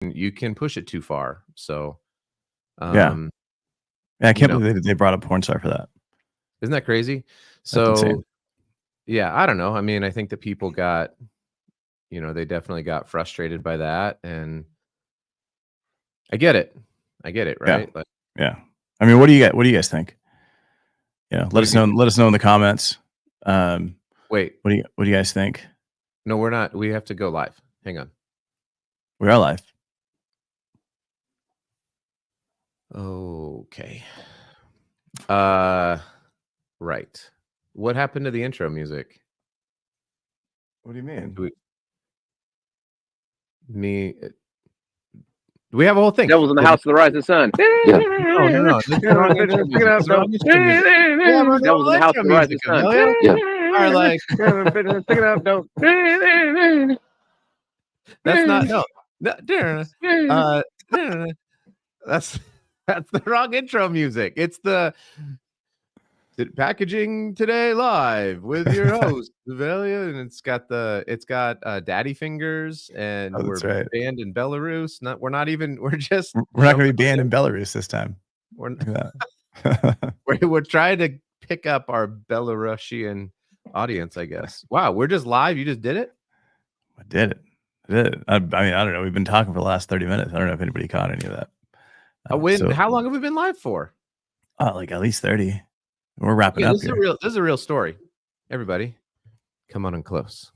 you can push it too far. So, Yeah, I you can't know, believe they brought up porn star for that. isn't that crazy? That's insane. So, yeah, I don't know. I mean, I think that people got, they definitely got frustrated by that, and I get it. I get it, Yeah, right? Like, yeah. I mean, what do you guys think? Yeah, what let do us you know. mean? Let us know in the comments. Wait, What do you guys think? no, we're not. We have to go live. Hang on. We are live. Okay. Right. What happened to the intro music? What do you mean? We have a whole thing. Devil's in the house of the rising sun. Yeah. No. This is the wrong intro music. This is the wrong intro music. We have our Devil's in the house of the rising sun. Are like, that's not no. That's the wrong intro music. It's the packaging today live with your host Velia, and it's got Daddy Fingers, and we're banned in Belarus. We're not going to be banned in Belarus this time. We're trying to pick up our Belarusian audience, I guess. Wow, we're just live. You just did it? I did it. I mean, I don't know. We've been talking for the last 30 minutes. I don't know if anybody caught any of that. How long have we been live for? Like at least 30. We're wrapping up here. This is a real story. Everybody, come on in close.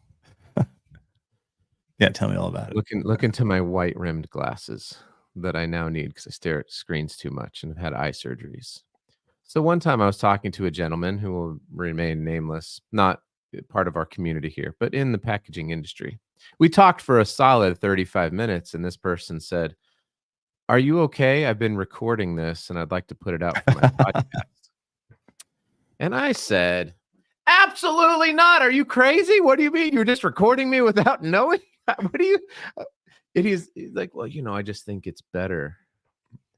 Yeah, tell me all about it. Look into my white rimmed glasses that I now need because I stare at screens too much and have had eye surgeries. So one time I was talking to a gentleman who will remain nameless, not part of our community here, but in the packaging industry. We talked for a solid 35 minutes, and this person said, "Are you okay? I've been recording this, and I'd like to put it out for my podcast." And I said, "Absolutely not. Are you crazy? What do you mean? You're just recording me without knowing? What do you?" And he's like, "Well, I just think it's better.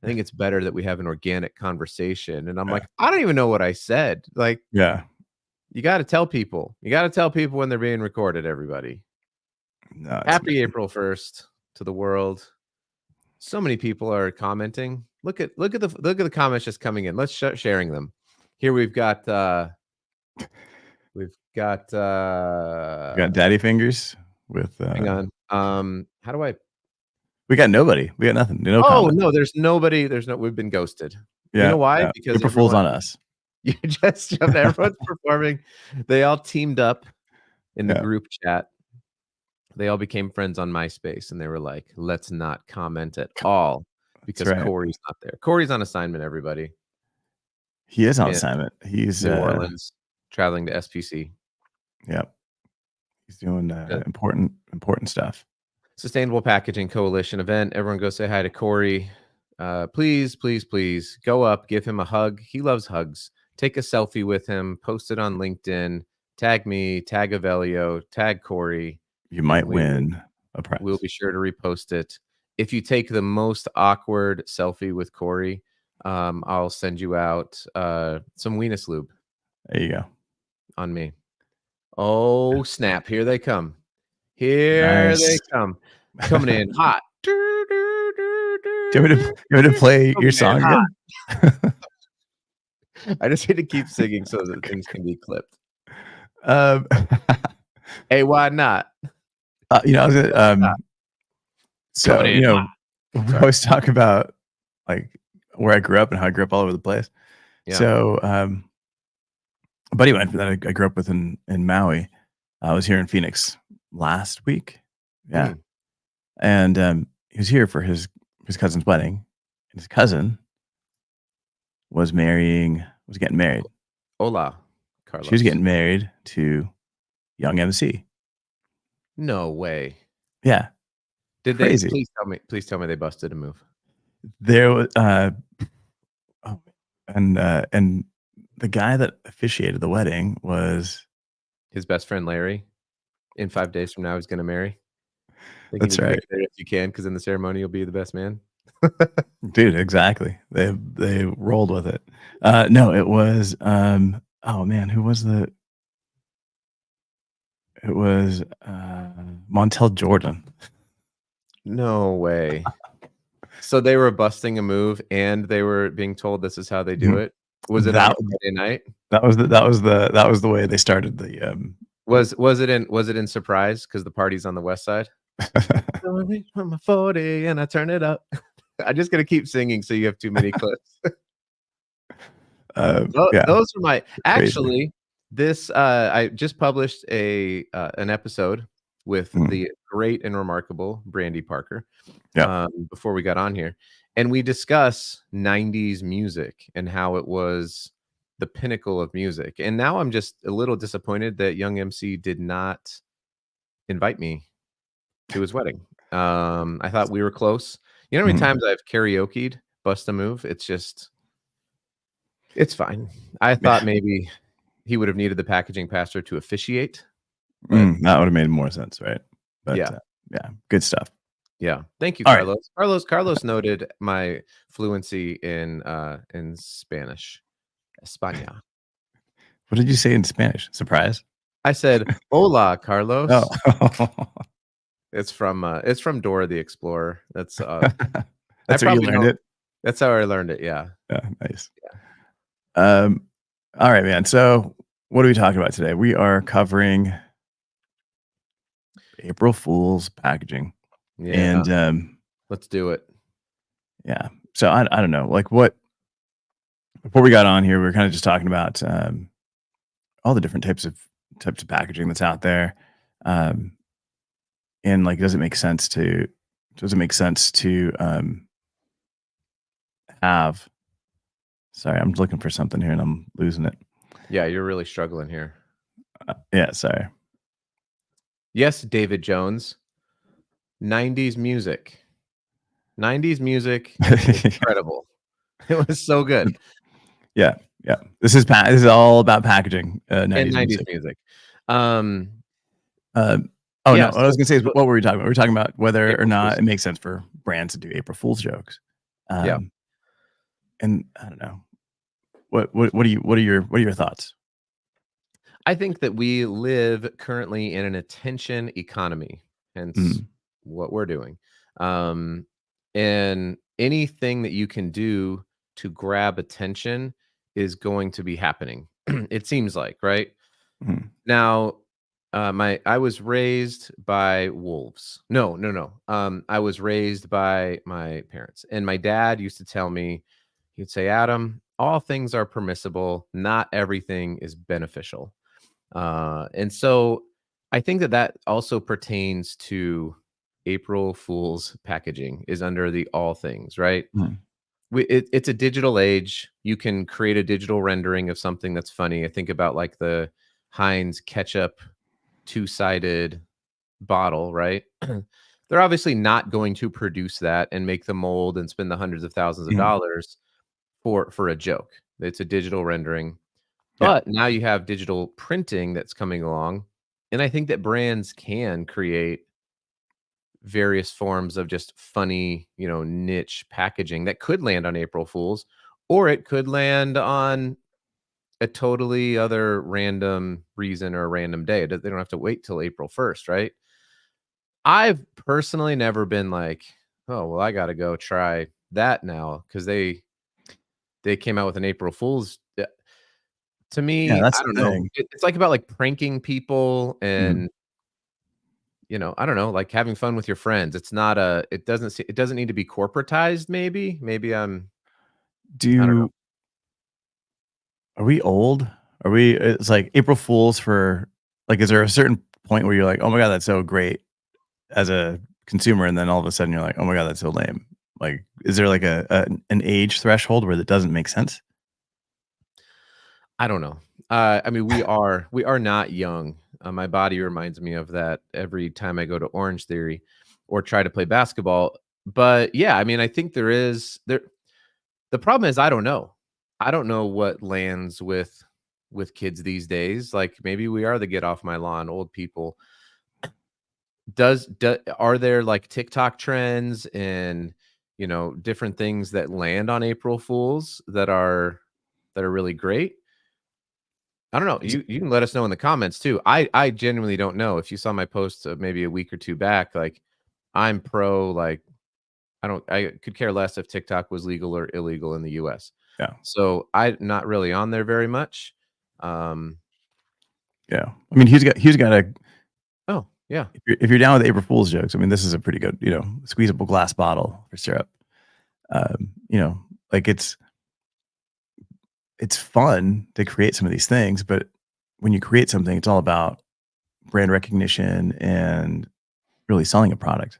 I think it's better that we have an organic conversation." And I'm like, I don't even know what I said. Like, yeah, you got to tell people. You got to tell people when they're being recorded, everybody. No, Happy April 1st to the world. So many people are commenting. Look at the comments just coming in. Let's sharing them. Here we've got Daddy Fingers with hang on. How do I? We got nobody. We got nothing. No comments. No, there's nobody. We've been ghosted. Yeah, you know why? Yeah. Because April Fool's on us. You just jumped. Everyone's performing. They all teamed up in the group chat. They all became friends on MySpace, and they were like, "Let's not comment at all because Corey's not there." Corey's on assignment. Everybody. He is on assignment. He's New Orleans, traveling to SPC. Yep. He's doing important stuff. Sustainable Packaging Coalition event. Everyone go say hi to Corey. Please go up, give him a hug. He loves hugs. Take a selfie with him, post it on LinkedIn, tag me, tag Avelio, tag Corey. You might win a prize. We'll be sure to repost it. If you take the most awkward selfie with Corey, I'll send you out some Weenus lube. There you go. On me. Oh, snap. Here they come. Here they come. Coming in hot. Do you want me to play your song again? I just need to keep singing so that things can be clipped. Hey, why not? I was gonna, so we always talk about like where I grew up and how I grew up all over the place. Yeah. So a buddy of mine that I grew up with in Maui, I was here in Phoenix last week. Yeah. And he was here for his cousin's wedding. And his cousin was getting married. Hola, Carlos. She was getting married to young MC. No way. Yeah. Did Crazy. They please tell me they busted a move? There was and the guy that officiated the wedding was his best friend Larry. In 5 days from now, he's going to marry. That's right. If you can, because in the ceremony, you'll be the best man. Dude, exactly. They rolled with it. No, it was. Oh man, who was the? It was Montel Jordan. No way. So they were busting a move, and they were being told this is how they do it. Was it on a Friday night? That was the way they started the. Was it in surprise because the party's on the west side? I'm a 40 and I turn it up. I'm just gonna keep singing so you have too many clips. Those are my actually. This I just published an episode with the great and remarkable Brandy Parker. Before we got on here, and we discuss 90s music and how it was the pinnacle of music. And now I'm just a little disappointed that Young MC did not invite me to his wedding. I thought we were close. You know how many times I've karaoke'd Bust a Move? It's fine. I thought maybe he would have needed the packaging pastor to officiate. That would have made more sense, right? But, yeah, good stuff. Yeah, thank you, Carlos. Right. Carlos noted my fluency in Spanish, España. What did you say in Spanish? Surprise. I said, "Hola, Carlos." Oh. It's from Dora the Explorer. That's that's how you learned it. That's how I learned it. Yeah. Yeah. Nice. Yeah. All right, man. So what are we talking about today? We are covering April Fool's packaging. Yeah. And let's do it. Yeah. So I don't know, like what before we got on here, we were kind of just talking about all the different types of packaging that's out there. And like does it make sense to have sorry, I'm looking for something here and I'm losing it. Yeah, you're really struggling here. Yeah, sorry. Yes, David Jones. 90s music. 90s music is incredible. It was so good. Yeah. This is all about packaging. 90s music. No, what I was gonna say is what were we talking about? We were talking about whether April or not Fools. It makes sense for brands to do April Fool's jokes. And I don't know. What are your thoughts? I think that we live currently in an attention economy, hence what we're doing. And anything that you can do to grab attention is going to be happening. It seems like, right? Now, I was raised by wolves. No. I was raised by my parents, and my dad used to tell me, he'd say, Adam, all things are permissible. Not everything is beneficial. And so I think that also pertains to April Fool's packaging is under the all things, right? It's a digital age. You can create a digital rendering of something that's funny. I think about like the Heinz ketchup 2-sided bottle, right? They're obviously not going to produce that and make the mold and spend the hundreds of thousands of dollars for a joke. It's a digital rendering. But now you have digital printing that's coming along. And I think that brands can create various forms of just funny, niche packaging that could land on April Fools, or it could land on a totally other random reason or a random day. They don't have to wait till April 1st, right? I've personally never been like, oh, well, I got to go try that now because they came out with an April Fool's. To me, I don't know. It's like about like pranking people and I don't know, like having fun with your friends. It's not it doesn't need to be corporatized. Maybe I don't know. Are we old? It's like April Fools for like, is there a certain point where you're like, oh my God, that's so great as a consumer. And then all of a sudden you're like, oh my God, that's so lame. Like, is there like an age threshold where that doesn't make sense? I don't know. I mean, we are not young. My body reminds me of that every time I go to Orange Theory or try to play basketball. But yeah, I mean, I think the problem is I don't know. I don't know what lands with kids these days. Like maybe we are the get off my lawn old people. Are there like TikTok trends and different things that land on April Fools that are really great? I don't know. You can let us know in the comments too. I genuinely don't know. If you saw my post maybe a week or two back, like I'm pro, like, I could care less if TikTok was legal or illegal in the US. Yeah. So I'm not really on there very much. Um, Yeah. I mean, he's got a, oh, yeah. if you're down with April Fool's jokes, I mean, this is a pretty good, squeezable glass bottle for syrup. Like it's fun to create some of these things, but when you create something, it's all about brand recognition and really selling a product.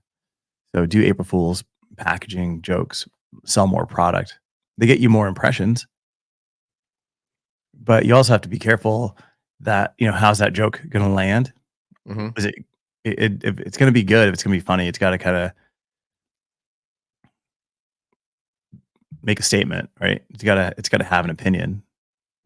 So do April Fool's packaging jokes, sell more product. They get you more impressions, but you also have to be careful that, how's that joke going to land? Hmm. Is if it's going to be good, if it's going to be funny, it's got to kind of make a statement, right? It's got to have an opinion,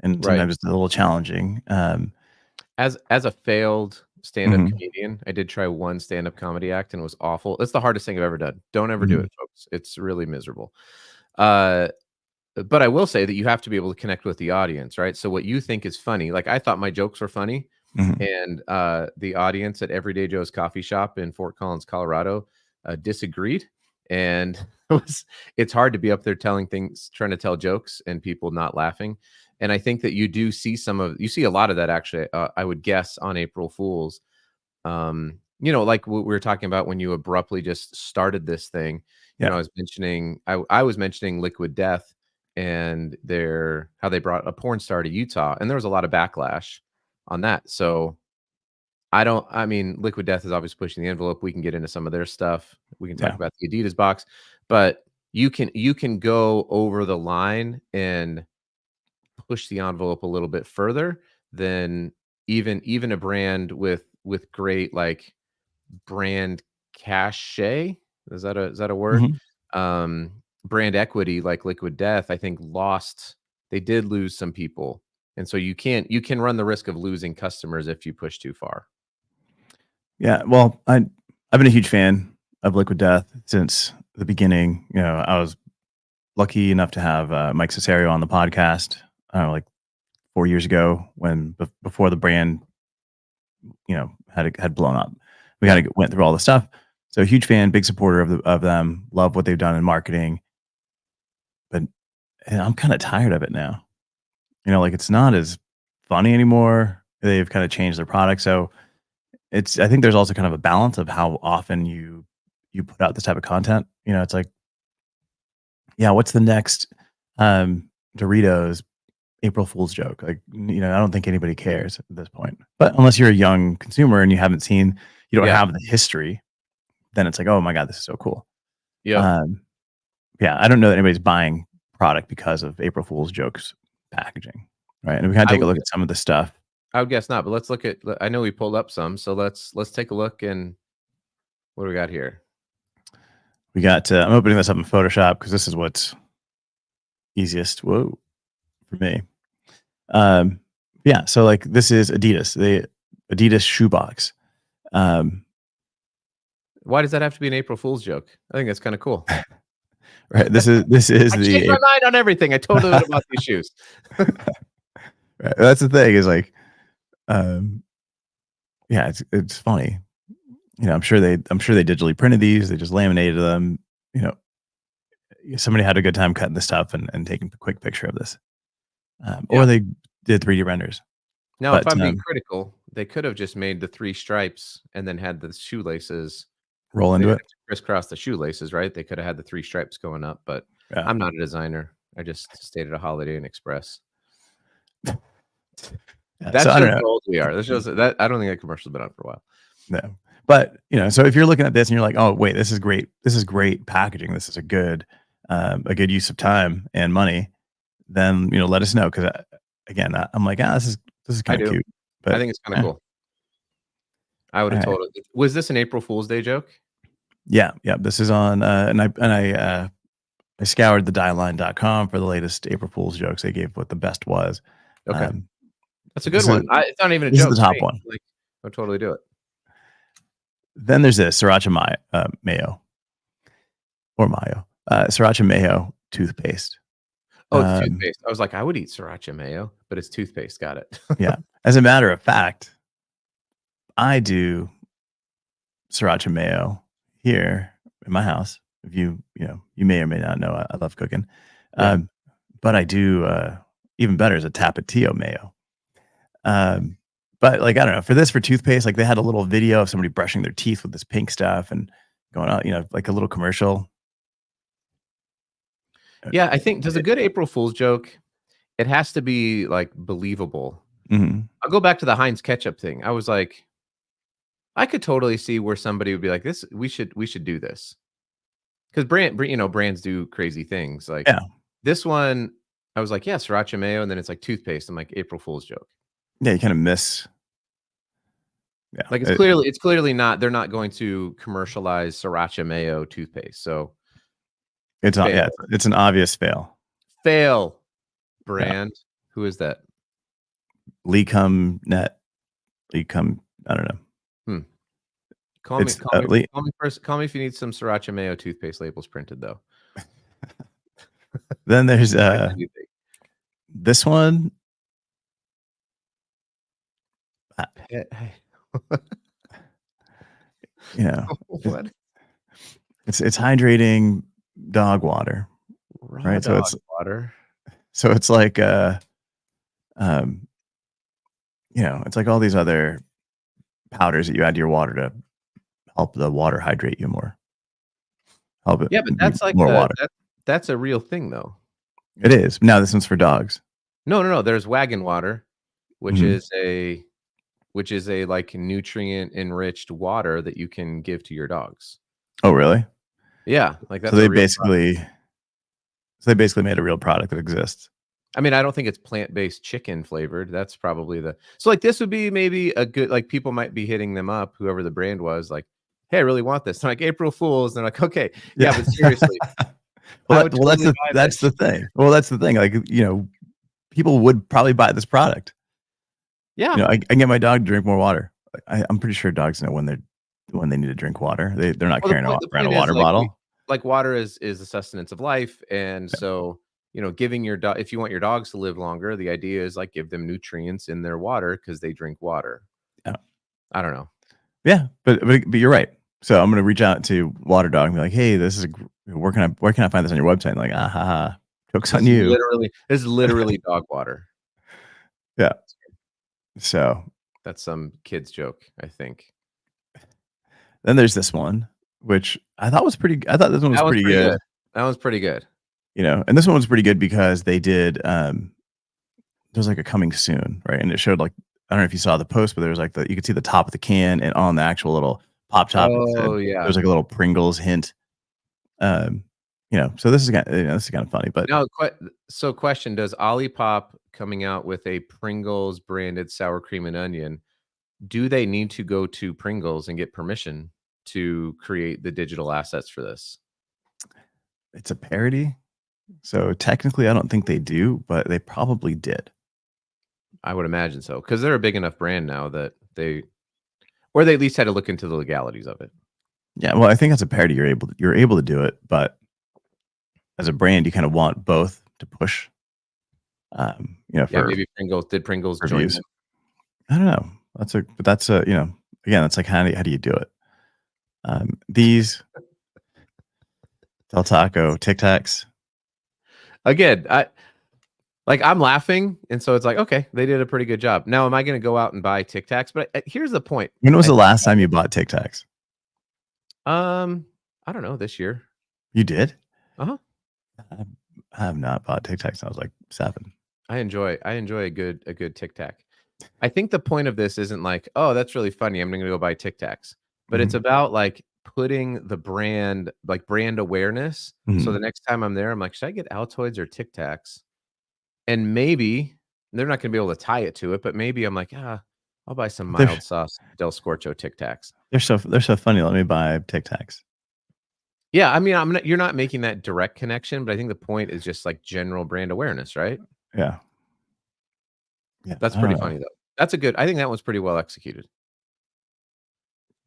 and Right. sometimes it's a little challenging. As a failed stand-up Mhm. comedian, I did try one stand-up comedy act and it was awful. It's the hardest thing I've ever done. Don't ever do Mhm. it, folks. It's really miserable. Uh, but I will say that you have to be able to connect with the audience, right? So what you think is funny, like I thought my jokes were funny, Mhm. and the audience at Everyday Joe's coffee shop in Fort Collins, Colorado, disagreed. And it's hard to be up there telling things, trying to tell jokes, and people not laughing. And I think that you see a lot of that actually. I would guess on April Fools. Like what we were talking about when you abruptly just started this thing. Yeah. I was mentioning Liquid Death and how they brought a porn star to Utah, and there was a lot of backlash on that. So I mean, Liquid Death is obviously pushing the envelope. We can get into some of their stuff. We can talk Yeah. about the Adidas box, but you can go over the line and push the envelope a little bit further than even a brand with great, like, brand cachet. Is that a word? Mhm. Brand equity like Liquid Death, I think they did lose some people. And so you can run the risk of losing customers if you push too far. Yeah. Well, I've been a huge fan of Liquid Death since the beginning. I was lucky enough to have Mike Cesario on the podcast. I don't know, like 4 years ago, when before the brand, had blown up. We kind of went through all the stuff. So huge fan, big supporter of them. Love what they've done in marketing, but I'm kind of tired of it now. Like it's not as funny anymore. They've kind of changed their product, so I think there's also kind of a balance of how often you put out this type of content. It's like, yeah, what's the next Doritos April Fool's joke? Like, I don't think anybody cares at this point. But unless you're a young consumer and you don't Yeah. have the history, then it's like, oh my God, this is so cool. Yep. Yeah, I don't know that anybody's buying product because of April Fool's jokes packaging, right? And we kind of take a look at some of the stuff. I would guess not, but let's look at. I know we pulled up some, so let's take a look. And what do we got here? We got. I'm opening this up in Photoshop because this is what's easiest. Whoa, for me. Yeah. So like this is Adidas, the Adidas shoebox. Why does that have to be an April Fool's joke? I think that's kind of cool. Right. This is I changed my mind on everything. I totally would have bought these shoes. Right. That's the thing, is like, yeah, it's funny. I'm sure they digitally printed these. They just laminated them. Somebody had a good time cutting this stuff and taking a quick picture of this, or they did 3D renders. Now, if I'm being critical, they could have just made the 3 stripes and then had the shoelaces roll into it, crisscross the shoelaces, right? They could have had the 3 stripes going up, but yeah. I'm not a designer. I just stayed at a Holiday Inn Express. Yeah, That so shows how old we are. That shows that I don't think that commercial's been on for a while. No, but so if you're looking at this and you're like, oh wait, this is great. This is great packaging. This is a good use of time and money. Then let us know, because again, I'm like, this is kind of cute. But I think it's kind of cool. I would have told it. Was this an April Fool's Day joke? Yeah. This is on, and I scoured the dieline.com for the latest April Fool's jokes. They gave what the best was. Okay, that's a good one. It's not even a joke. This is the top one. Like, I'll totally do it. Then there's this sriracha mayo, or mayo, sriracha mayo toothpaste. Oh, it's toothpaste. I was like, I would eat sriracha mayo, but it's toothpaste. Got it. Yeah. As a matter of fact, I do sriracha mayo here in my house. If you may or may not know, I love cooking. Yeah. But I do even better is a Tapatio mayo. But like I don't know, for toothpaste, like they had a little video of somebody brushing their teeth with this pink stuff and going out, like a little commercial. Yeah, I think does a good April Fool's joke, it has to be like believable. Mm-hmm. I'll go back to the Heinz ketchup thing. I was like, I could totally see where somebody would be like, "This, we should do this," because brands do crazy things. Like this one, I was like, "Yeah, sriracha mayo," and then it's like toothpaste. I'm like, April Fool's joke. Yeah, you kind of miss. Yeah, like it's clearly not. They're not going to commercialize sriracha mayo toothpaste. So it's an obvious fail. Fail brand. Yeah. Who is that? Lecum Net. Lecum. I don't know. Call me if you need some sriracha mayo toothpaste labels printed, though. Then there's this one. What? It's hydrating dog water, right? So it's water. So it's like it's like all these other powders that you add to your water to help the water hydrate you more. Help it. Yeah, but that's like more water. That's a real thing, though. It is. Now this one's for dogs. No. There's Wagon Water, which is a like nutrient enriched water that you can give to your dogs. Oh, really? Yeah, like that's. So they basically made a real product that exists. I mean, I don't think it's plant-based chicken flavored. That's probably so like this would be maybe a good, like people might be hitting them up, whoever the brand was, like, hey, I really want this. They're like April Fools. They're like, okay, yeah, but seriously. That's the thing. Well, that's the thing. Like, people would probably buy this product. Yeah. I can get my dog to drink more water. I'm pretty sure dogs know when they need to drink water. They're not carrying around a water bottle. Like water is the sustenance of life. And so, giving your dog, if you want your dogs to live longer, the idea is like give them nutrients in their water because they drink water. Yeah. I don't know. Yeah, but you're right. So I'm gonna reach out to Water Dog and be like, hey, where can I find this on your website? And like, joke's on you. This is literally dog water. Yeah. So that's some kid's joke, I think. Then there's this one, which I thought was pretty. I thought this one was pretty good. That was pretty good. And this one was pretty good because they did. There was like a coming soon, right? And it showed like, I don't know if you saw the post, but there was like you could see the top of the can, and on the actual little pop top, yeah, there's like a little Pringles hint. So this is kind of funny, but no. So, question: does Olipop coming out with a Pringles branded sour cream and onion, do they need to go to Pringles and get permission to create the digital assets for this? It's a parody, so technically, I don't think they do, but they probably did. I would imagine so, because they're a big enough brand now that they at least had to look into the legalities of it. Yeah, well, I think as a parody, you're able to do it, but as a brand, you kind of want both to push. Maybe Pringles join them? I don't know. That's again, that's like how do you do it? These Del Taco Tic Tacs. Again, I'm laughing, and so it's like, okay, they did a pretty good job. Now, am I going to go out and buy Tic Tacs? But here's the point. When was the last time you bought Tic Tacs? I don't know. This year. You did? Uh-huh. I have not bought Tic Tacs since I was like 7. I enjoy a good Tic Tac. I think the point of this isn't like, oh, that's really funny, I'm going to go buy Tic Tacs, but it's about like putting the brand awareness. So the next time I'm there, I'm like, should I get Altoids or Tic Tacs? And maybe they're not going to be able to tie it to it, but maybe I'm like, I'll buy some mild sauce Del Scorcho Tic Tacs. They're so funny. Let me buy Tic Tacs. Yeah, I mean, you're not making that direct connection, but I think the point is just like general brand awareness, right? Yeah. That's pretty funny though. That's I think that one's pretty well executed.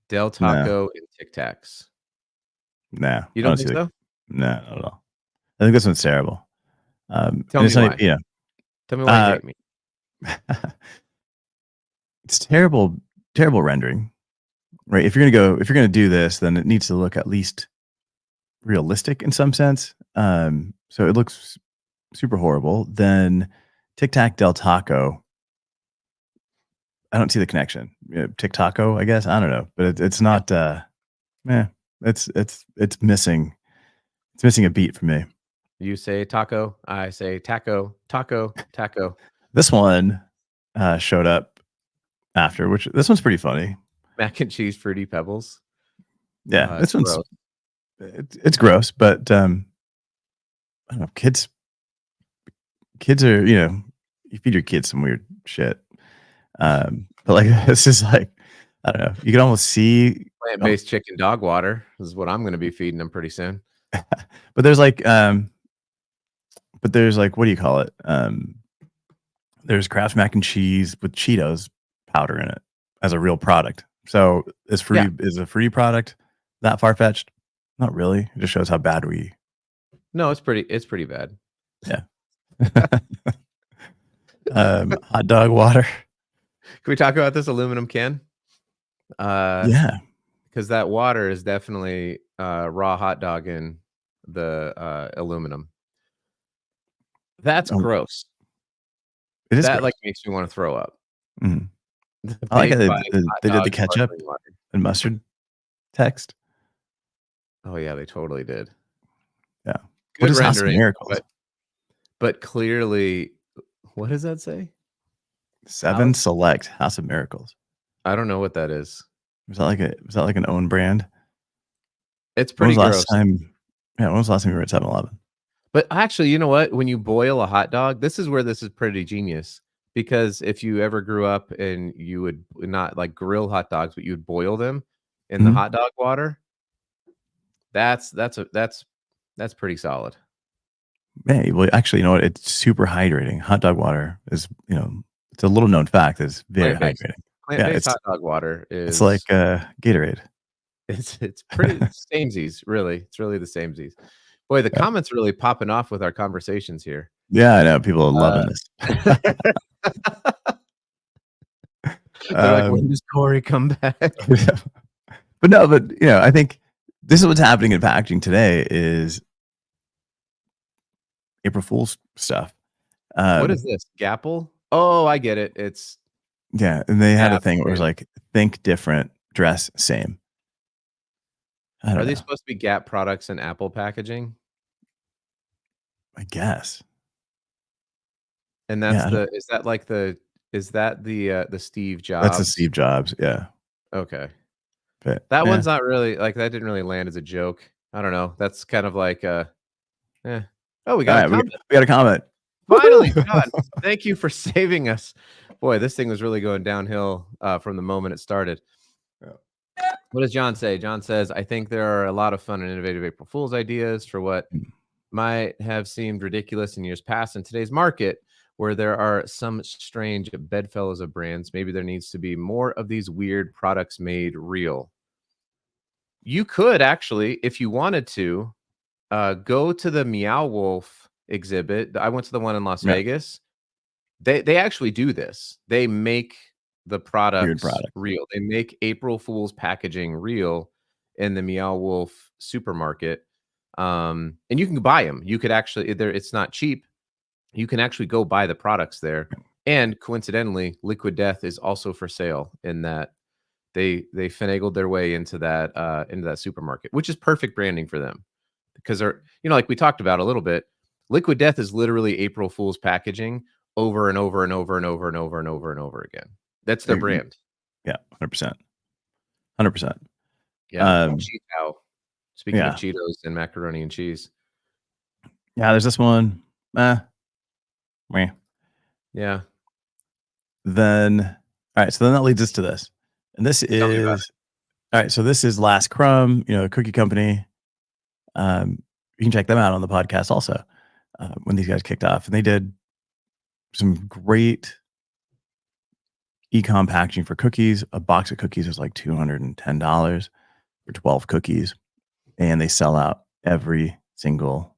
Del Taco and Tic Tacs. Nah. You don't think so? No, not at all. I think this one's terrible. Tell me why. Tell me why you hate me. It's terrible rendering. right? If you're gonna do this, then it needs to look at least realistic in some sense. So it looks super horrible. Then Tic Tac Del Taco, I don't see the connection. Tic Taco, I guess. I don't know, but it's not. It's missing. It's missing a beat for me. You say taco, I say taco, taco, taco. This one showed up after, which this one's pretty funny. Mac and cheese fruity pebbles. Yeah, this one's gross. It's gross, but I don't know. Kids are, you feed your kids some weird shit. But like this is like, I don't know. You can almost see plant-based chicken dog water is what I'm going to be feeding them pretty soon. But there's like, what do you call it? There's Kraft mac and cheese with Cheetos powder in it as a real product. So is a fruity product that far-fetched? Not really. It just shows how bad we. No, it's pretty bad. Yeah. Hot dog water. Can we talk about this aluminum can? Yeah, because that water is definitely raw hot dog in the aluminum. That's gross. It is. That gross. like makes me want to throw up. Mm. I like how they did the ketchup and mustard text. Oh yeah, they totally did. Yeah, good rendering, but clearly, what does that say? 7 Select House of Miracles. I don't know what that is. Was that like an own brand? It's pretty gross. When was the last time you were at 7-Eleven? But actually, you know what? When you boil a hot dog, this is where this is pretty genius. Because if you ever grew up and you would not like grill hot dogs, but you'd boil them in the hot dog water, that's pretty solid. Yeah, well, actually, you know what? It's super hydrating. Hot dog water is, it's a little known fact. It's very hydrating. Plant-based hot dog water is. It's like Gatorade. It's pretty samesies, really. It's really the samesies. Boy, the comments really popping off with our conversations here. Yeah, I know. People are loving this. They're like, when does Corey come back? But I think this is what's happening in packaging today is April Fool's stuff. What is this? Gapple? Oh, I get it. It's and they had a thing where it was like, think different, dress same. Are they supposed to be Gap products in Apple packaging? I guess. And that's is that the Steve Jobs? That's the Steve Jobs, yeah. Okay. But, that one's not really like that didn't really land as a joke. I don't know. That's kind of like Oh, we got a comment. We got a comment. Finally, God, thank you for saving us. Boy, this thing was really going downhill from the moment it started. What does John say? John says, I think there are a lot of fun and innovative April Fool's ideas for what might have seemed ridiculous in years past. In today's market, where there are some strange bedfellows of brands, maybe there needs to be more of these weird products made real. You could actually, if you wanted to, go to the Meow Wolf exhibit. I went to the one in Las Vegas. They actually do this. They make the products real. They make April Fool's packaging real in the Meow Wolf supermarket. And you can buy them. You could actually, it's not cheap. You can actually go buy the products there. And coincidentally, Liquid Death is also for sale in that they finagled their way into that supermarket, which is perfect branding for them. Because they're, like we talked about a little bit, Liquid Death is literally April Fool's packaging over and over and over and over and over and over and over again. That's their brand. Yeah, 100%. 100%. Yeah. Speaking of Cheetos and macaroni and cheese. Yeah, there's this one. Yeah. Then, all right. So then that leads us to this. And this is, all right. So this is Last Crumb, cookie company. You can check them out on the podcast also when these guys kicked off. And they did some great e-com packaging for cookies. A box of cookies is like $210 for 12 cookies. And they sell out every single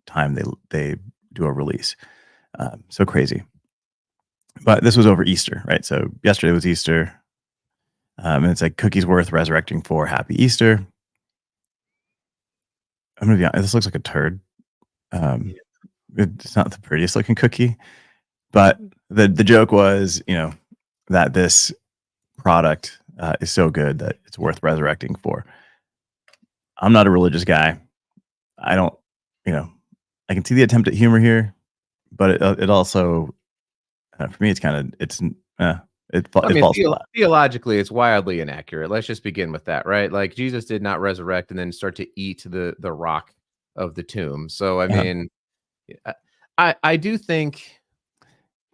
time they do a release. So crazy. But this was over Easter, right? So yesterday was Easter. And it's like cookies worth resurrecting for. Happy Easter. I'm gonna be honest, this looks like a turd. It's not the prettiest looking cookie, but the joke was, that this product is so good that it's worth resurrecting for. I'm not a religious guy. I don't, I can see the attempt at humor here, but it also, for me, it's kind of, it falls flat. Theologically, it's wildly inaccurate. Let's just begin with that, right? Like Jesus did not resurrect and then start to eat the rock of the tomb. So, I mean, I do think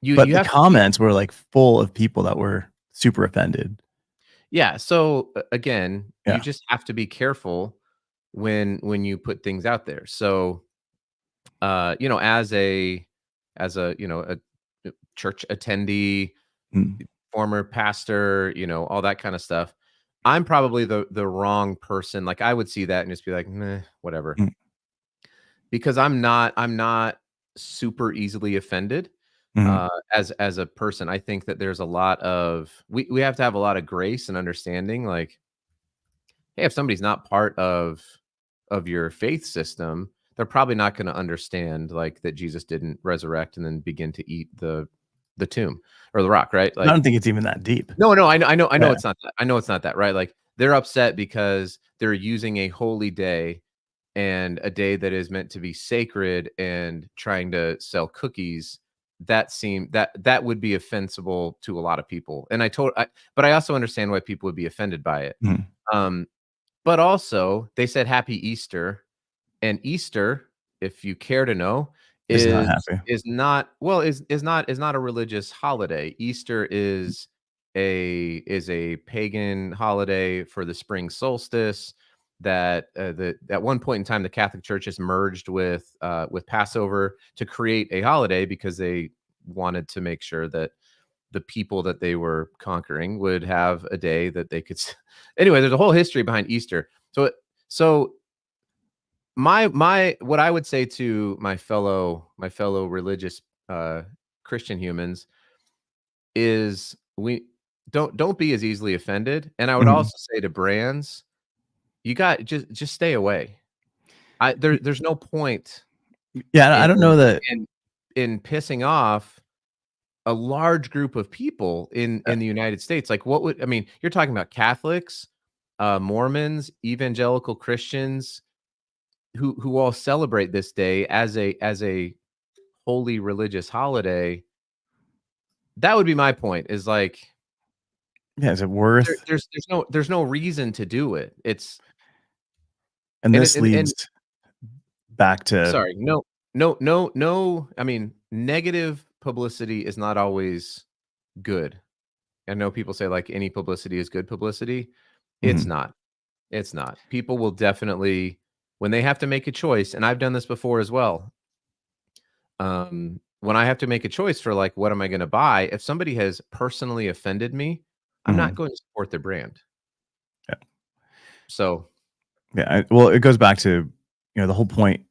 but the comments were like full of people that were super offended. Yeah. So again, you just have to be careful when you put things out there. So, as a a church attendee, former pastor, all that kind of stuff, I'm probably the wrong person. Like I would see that and just be like, meh, whatever. Because I'm not super easily offended. As a person, I think that there's a lot of we have to have a lot of grace and understanding. Like, hey, if somebody's not part of your faith system, they're probably not going to understand like that Jesus didn't resurrect and then begin to eat the tomb or the rock, right? Like, I don't think it's even that deep. No, I know it's not that. I know it's not that, right? Like they're upset because they're using a holy day and a day that is meant to be sacred and trying to sell cookies. That would be offensible to a lot of people. And but I also understand why people would be offended by it. But also they said Happy Easter, and Easter, if you care to know, is not a religious holiday. Easter is a pagan holiday for the spring solstice that at one point in time the Catholic Church has merged with Passover to create a holiday because they wanted to make sure that the people that they were conquering would have a day that they could. Anyway, there's a whole history behind Easter. So my what I would say to my fellow religious Christian humans is we don't be as easily offended. And I would also say to brands, you got just stay away. There's no point. Yeah, I don't know that in pissing off a large group of people in the United States. Like you're talking about Catholics, Mormons, evangelical Christians who all celebrate this day as a holy religious holiday. That would be my point, is like, is it worth there's no reason to do it. This leads back to sorry, no. I mean, negative publicity is not always good. I know people say like any publicity is good publicity. It's not. It's not. People will definitely, when they have to make a choice, and I've done this before as well. When I have to make a choice for like, what am I going to buy? If somebody has personally offended me, I'm not going to support their brand. Yeah. So. Yeah. Well, it goes back to, the whole point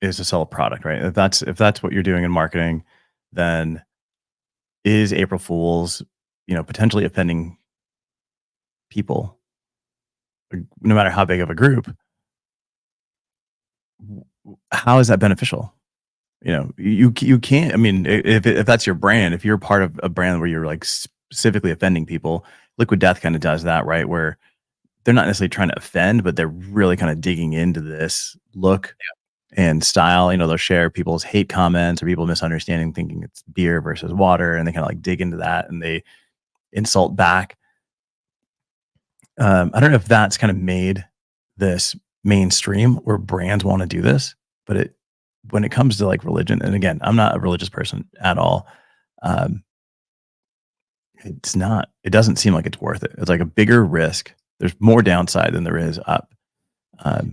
is to sell a product, right? If that's what you're doing in marketing, then is April Fool's, potentially offending people, no matter how big of a group. How is that beneficial? You can't. I mean, if that's your brand, if you're part of a brand where you're like specifically offending people, Liquid Death kind of does that, right? Where they're not necessarily trying to offend, but they're really kind of digging into this look and style. They'll share people's hate comments or people misunderstanding, thinking it's beer versus water, and they kind of like dig into that and they insult back. I don't know if that's kind of made this mainstream where brands want to do this, but when it comes to like religion, and again, I'm not a religious person at all. It doesn't seem like it's worth it. It's like a bigger risk. There's more downside than there is up.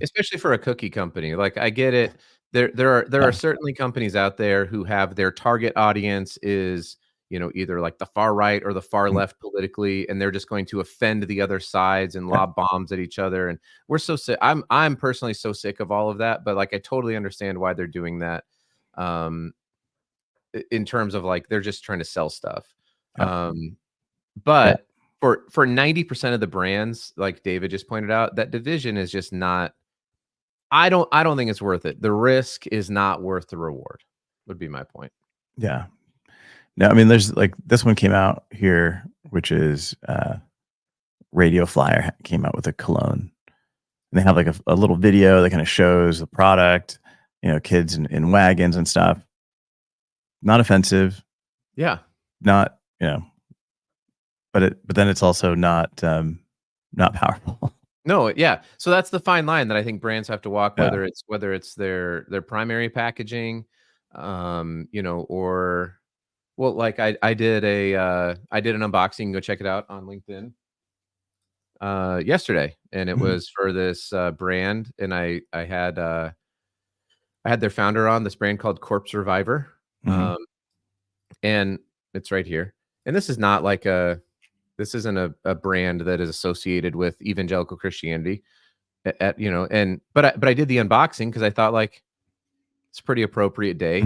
Especially for a cookie company. Like, I get it. There are certainly companies out there who have their target audience is, either like the far right or the far left politically, and they're just going to offend the other sides and lob bombs at each other. And we're so sick. I'm personally so sick of all of that, but like, I totally understand why they're doing that. In terms of like, they're just trying to sell stuff. But for 90% of the brands, like David just pointed out, that division is just not. I don't think it's worth it. The risk is not worth the reward. Would be my point. Yeah. No, I mean, there's like this one came out here, which is Radio Flyer came out with a cologne. And they have like a little video that kind of shows the product, kids in wagons and stuff. Not offensive. Yeah. Not, but then it's also not powerful. No, yeah. So that's the fine line that I think brands have to walk, whether it's their primary packaging, or well, like I did an unboxing. Go check it out on LinkedIn yesterday, and it was for this brand, and I had their founder on, this brand called Corpse Survivor, and it's right here. And this is not like this isn't a brand that is associated with evangelical Christianity, but I did the unboxing because I thought like it's a pretty appropriate day.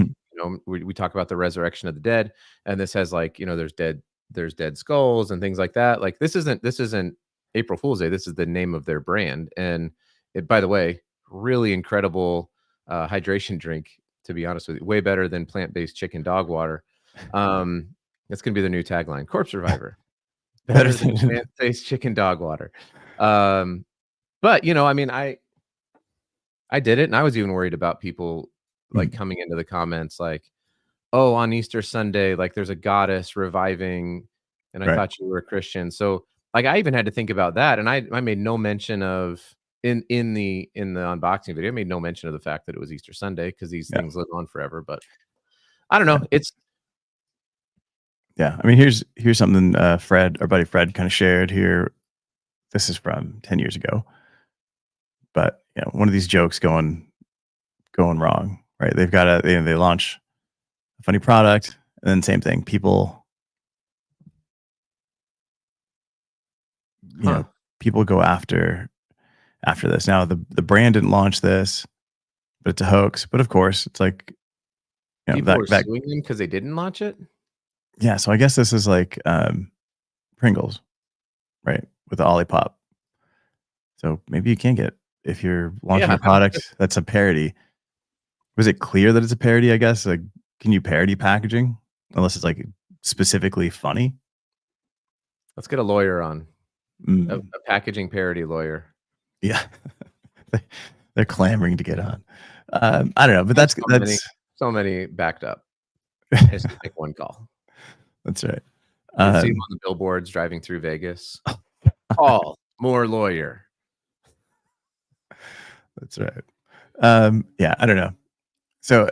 We talk about the resurrection of the dead, and this has like, there's dead skulls and things like that. Like this isn't April Fool's Day. This is the name of their brand. And it, by the way, really incredible hydration drink, to be honest with you, way better than plant-based chicken dog water. That's going to be the new tagline, Corpse Survivor. Better than plant-based chicken dog water. But I mean, I did it, and I was even worried about people like coming into the comments like, oh, on Easter Sunday, like there's a goddess reviving, and I thought you were a Christian. So like I even had to think about that, and I made no mention of in the unboxing video, I made no mention of the fact that it was Easter Sunday, because these things live on forever. But I don't know. Yeah, I mean, here's something Fred, our buddy Fred, kind of shared here. This is from 10 years ago, but one of these jokes going wrong, right? They've got they launch a funny product, and then same thing. People, people go after this. Now the brand didn't launch this, but it's a hoax. But of course, it's like people are suing them because they didn't launch it. Yeah, so I guess this is like Pringles, right? With the Olipop. So maybe you can get, if you're launching a product that's a parody. Was it clear that it's a parody, I guess? Like, can you parody packaging? Unless it's like specifically funny? Let's get a lawyer on. A packaging parody lawyer. Yeah. They're clamoring to get on. I don't know, but that's so many backed up. Just take one call. That's right. You see them on the billboards driving through Vegas. Call more lawyer. That's right. Yeah, I don't know. So,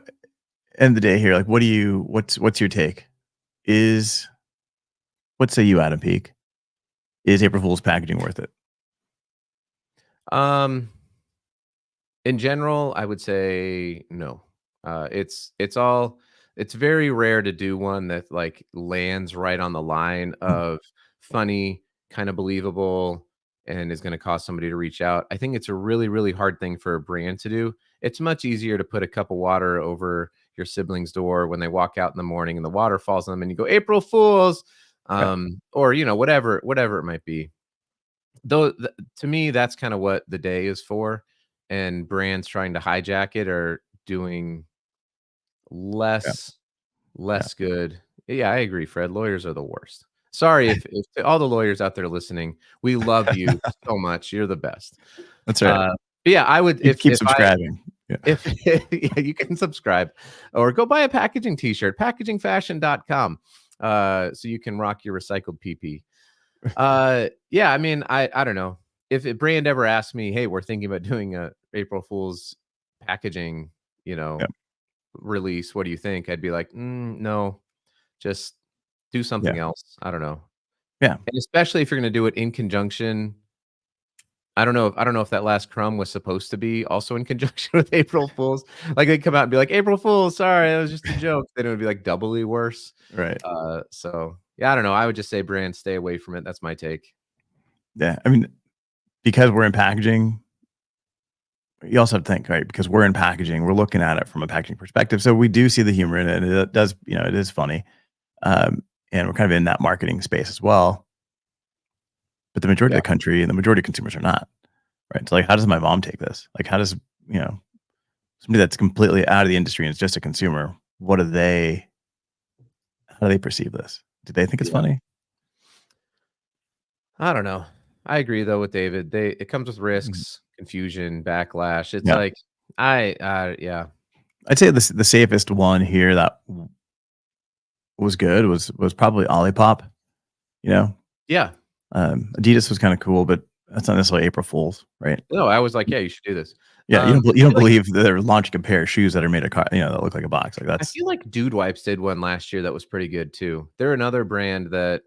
end of the day here, like, what's your take? What say you, Adam Peak? Is April Fool's packaging worth it? In general, I would say no. It's very rare to do one that like lands right on the line of funny, kind of believable, and is going to cause somebody to reach out. I think it's a really, really hard thing for a brand to do. It's much easier to put a cup of water over your sibling's door when they walk out in the morning and the water falls on them and you go, April Fools, or, whatever it might be. Though, to me, that's kind of what the day is for. And brands trying to hijack it are doing less good. Yeah, I agree, Fred. Lawyers are the worst. Sorry if all the lawyers out there listening, we love you so much. You're the best. That's right. Yeah, I would keep subscribing. If you can subscribe or go buy a packaging t-shirt, packagingfashion.com, so you can rock your recycled PP. Yeah, I mean, I don't know. If a brand ever asked me, hey, we're thinking about doing a April Fool's packaging, release, what do you think? I'd be like, no, just do something else. I don't know. Yeah. And especially if you're going to do it in conjunction. I don't know if that last crumb was supposed to be also in conjunction with April Fools. Like they'd come out and be like, April Fools, sorry, that was just a joke. Then it would be like doubly worse. Right. So yeah, I don't know. I would just say brands stay away from it. That's my take. Yeah. I mean, because we're in packaging, you also have to think, right? Because we're in packaging, we're looking at it from a packaging perspective. So we do see the humor in it. And it does, it is funny. And we're kind of in that marketing space as well. but the majority of the country and the majority of consumers are not. Right. So like, how does my mom take this? Like, how does, somebody that's completely out of the industry and is just a consumer, how do they perceive this? Do they think it's funny? I don't know. I agree though with David. It comes with risks, confusion, backlash. It's like yeah. I'd say the safest one here that was good was probably Olipop. Yeah. Adidas was kind of cool, but that's not necessarily April Fool's, right? No, I was like, yeah, you should do this. Yeah, you don't believe that they're launching a pair of shoes that are made of that look like a box. Like that's. I feel like Dude Wipes did one last year that was pretty good too. They're another brand that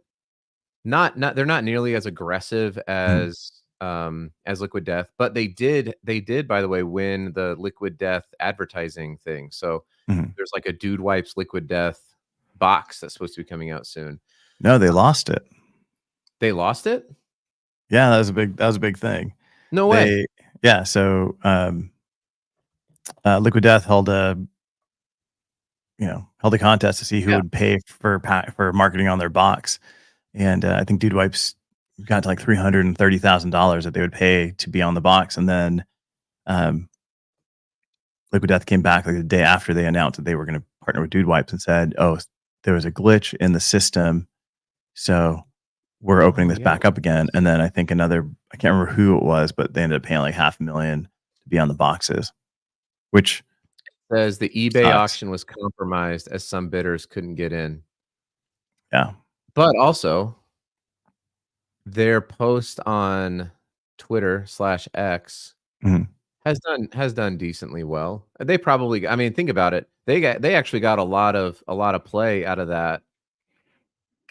they're not nearly as aggressive as Liquid Death, but they did by the way win the Liquid Death advertising thing. So there's like a Dude Wipes Liquid Death box that's supposed to be coming out soon. No, they lost it. They lost it? Yeah, that was a big thing. No way. Yeah, so Liquid Death held a contest to see who would pay for marketing on their box, and I think Dude Wipes got to like $330,000 that they would pay to be on the box, and then Liquid Death came back like the day after they announced that they were going to partner with Dude Wipes and said, "Oh, there was a glitch in the system, so we're opening this back up again." And then I think I can't remember who it was, but they ended up paying like $500,000 to be on the boxes, which says the eBay auction was compromised as some bidders couldn't get in. Yeah. But also their post on Twitter/X has done decently well. They probably, I mean, think about it. They actually got a lot of play out of that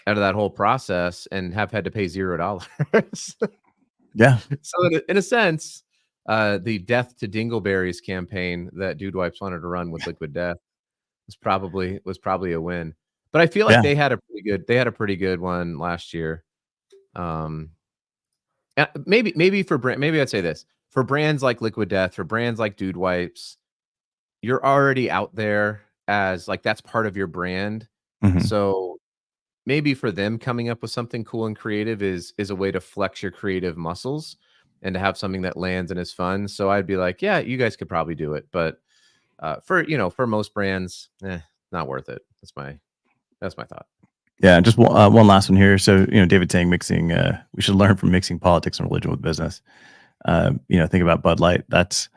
whole process and have had to pay $0. Yeah. So in a sense, the Death to Dingleberries campaign that Dude Wipes wanted to run with Liquid Death was probably a win. But I feel like they had a pretty good one last year. Maybe I'd say this. For brands like Liquid Death, for brands like Dude Wipes, you're already out there as like that's part of your brand. So maybe for them coming up with something cool and creative is a way to flex your creative muscles and to have something that lands and is fun. So I'd be like, yeah, you guys could probably do it. But for most brands, not worth it. That's my thought. Yeah, just one last one here. So, David saying mixing, we should learn from mixing politics and religion with business. Think about Bud Light. That's,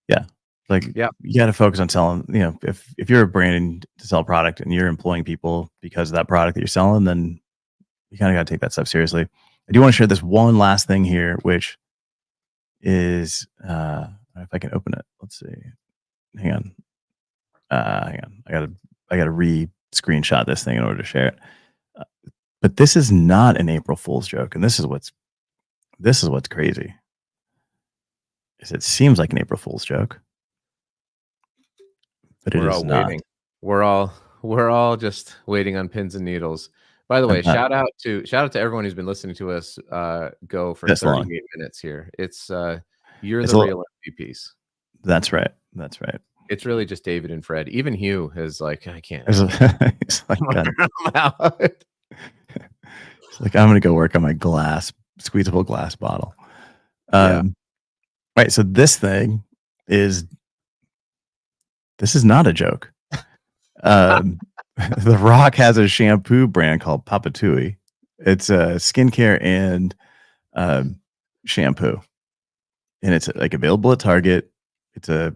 you got to focus on selling, if you're a brand to sell a product and you're employing people because of that product that you're selling, then you kind of got to take that stuff seriously. I do want to share this one last thing here, which is, if I can open it, let's see. Hang on. I gotta screenshot this thing in order to share it. But this is not an April Fool's joke, and this is what's crazy. Is it seems like an April Fool's joke, but it is not. Waiting. We're all just waiting on pins and needles. By the way, shout out to everyone who's been listening to us go for 38 minutes here. It's you're the real MVPs. That's right. It's really just David and Fred. Even Hugh is like, I can't. He's like, I'm gonna go work on my squeezable glass bottle. Right. So this is not a joke. The Rock has a shampoo brand called Papatui. It's a skincare and shampoo, and it's like available at Target. It's a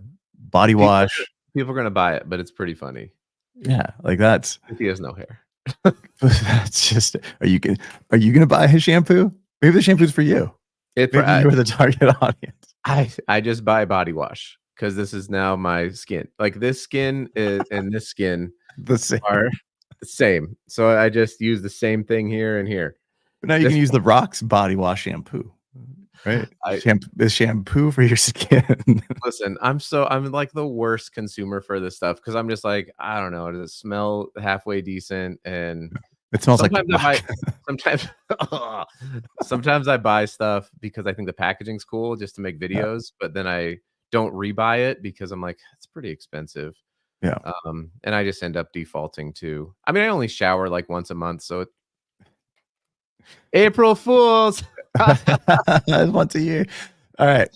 body wash. People are gonna buy it, but it's pretty funny. Yeah, like that's. He has no hair. That's just. Are you gonna buy his shampoo? Maybe the shampoo's for you. Maybe you're the target audience. I just buy body wash because this is now my skin. Like this skin is and this skin are the same. So I just use the same thing here and here. But now you can use the Rock's body wash shampoo. Right. The shampoo for your skin. Listen, I'm like the worst consumer for this stuff because I'm just like, I don't know, does it smell halfway decent? And it smells sometimes I buy stuff because I think the packaging's cool just to make videos, but then I don't rebuy it because I'm like, it's pretty expensive. Yeah. And I just end up defaulting to, I mean, I only shower like once a month, so April Fools. Once a year. All right.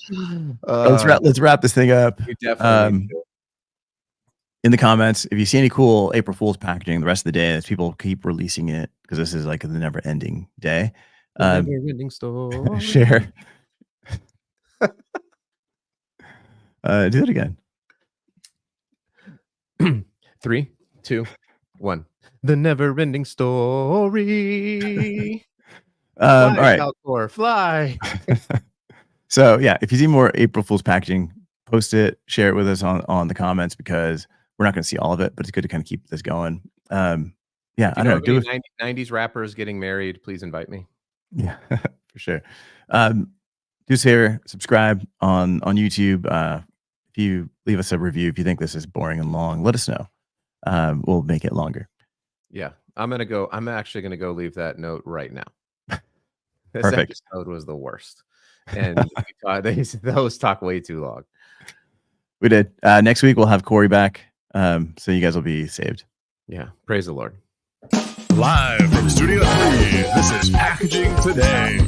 Let's wrap this thing up. We definitely in the comments, if you see any cool April Fool's packaging the rest of the day, as people keep releasing it, because this is like the never-ending day. Never-ending story. Share. Do it again. 3, 2, 1. The never-ending story. All right. Falcor, fly. So yeah, if you see more April Fool's packaging, post it, share it with us on the comments, because we're not going to see all of it, but it's good to kind of keep this going. Yeah, I don't know. Do 90s rappers getting married, please invite me. Yeah, for sure. Do us here, subscribe on YouTube. If you leave us a review, if you think this is boring and long, let us know. We'll make it longer. Yeah, I'm actually gonna go leave that note right now. This Perfect. episode was the worst, and those talk way too long. We did. Next week we'll have Corey back, so you guys will be saved. Yeah, praise the Lord. Live from Studio 3, this is Packaging Today.